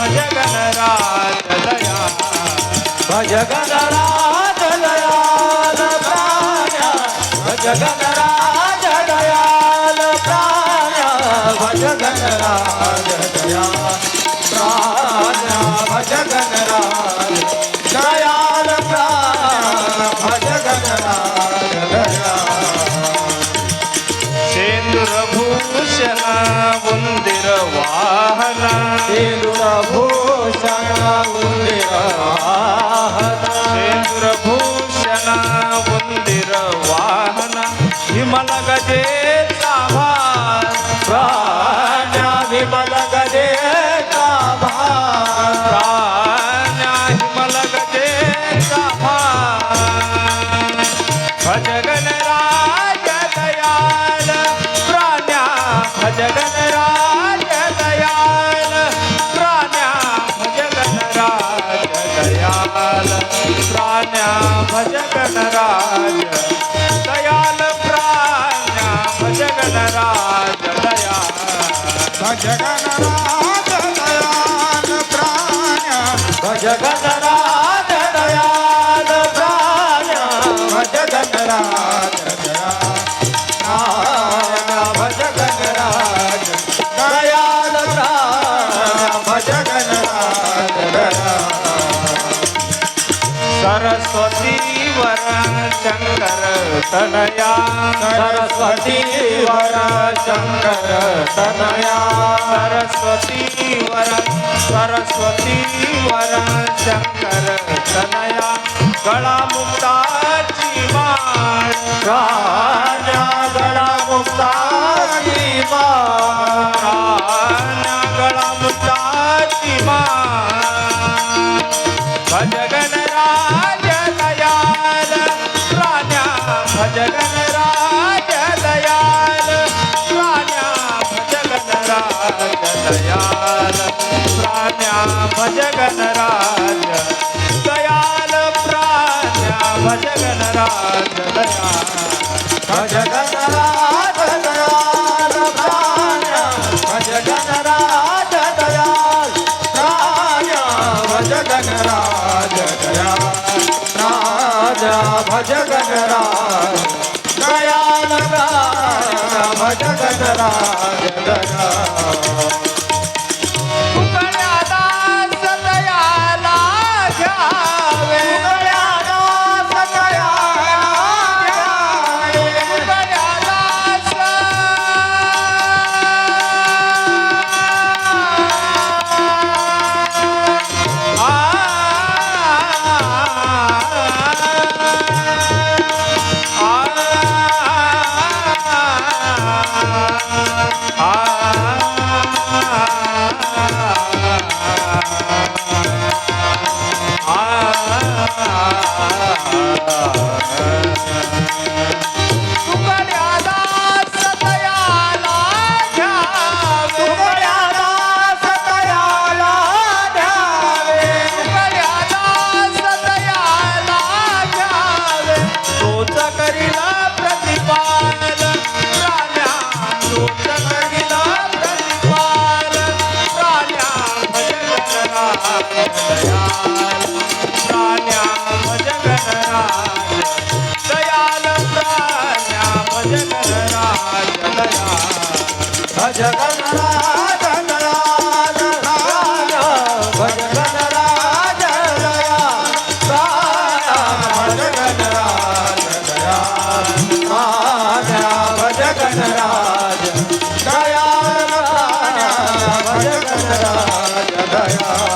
भज गणराज दयाल भज गणराज दयाल प्राण्या भज गणराज दयाल प्राण्या भज गणराज दयाल प्राण्या भज गणराज दयाल प्राण्या भज गणराज दयाल शेंदूरभूषण उंदीर वाहना शेंदूरभूषण उंदीर वाहना शेंदूरभूषण उंदीर वाहना विमल गजेचा भार प्राण्या विमल गजेचा भार प्राण्या विमल गजेचा भार भज गणराज दयाल प्राण्या भज गणराज दयाल प्राण्या भज गणराज दयाल प्राण्या भज गणराज दयाल प्राण्या भज गणराज दयाल भज गणराज दयाल प्राण्या भज गणराज दयाल प्राण्या भज गणराज दयाल भज गणराज दयाल प्राण्या भज गणराज दयाल सरस्वती वर शंकर तनया सरस्वती वर शंकर तनया सरस्वती वर शंकर तनया गळा मुक्ताची माळ प्राण्या गळा मुक्ताची माळ प्राण्या गळा मुक्ताची माळ भज गणराज दयाल प्राण्या भज गणराज दयाल प्राण्या भज गणराज दयाल प्राण्या भज गणराज दयाल प्राण्या भज गणराज दयाल भज गणराज दयाल प्राण्या भज गणराज दयाल प्राण्या भज गणराज दयाल प्राण्या भज गणराज दयाल प्राण्या भज गणराज दयाल उकळ्या दास दयाला घ्यावे उकळ्या दास दयाला घ्यावे उकळ्या दास उकळ्या दास दयाला घ्यावे उकळ्या दास दयाला घ्यावे उकळ्या दास दयाला घ्यावे तोच करीला प्रतिपाल प्राण्या तोच करीला प्रतिपाल प्राण्या भज गणराज दयाल प्राण्या भज गणराज दयाल प्राण्या भज गणराज दयाल भज गणराज दयाल प्राण्या भज गणराज दयाल प्राण्या भज गणराज दयाल प्राण्या भज गणराज दयाल प्राण्या भज गणराज दयाल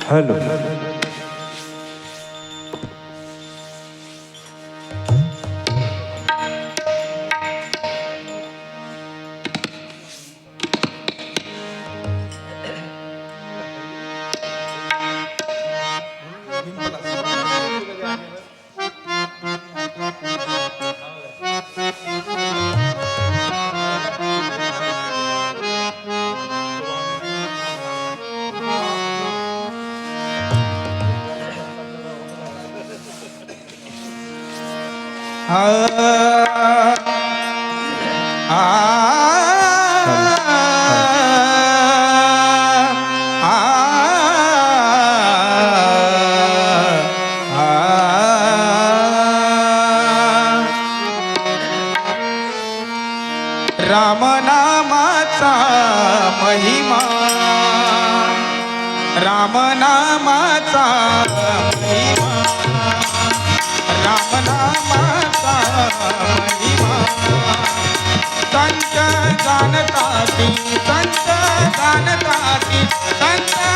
हॅलो रामनामाचा महिमा रामनामाचा महिमा रामनामाचा महिमा संत जाणताती संत जाणताती संत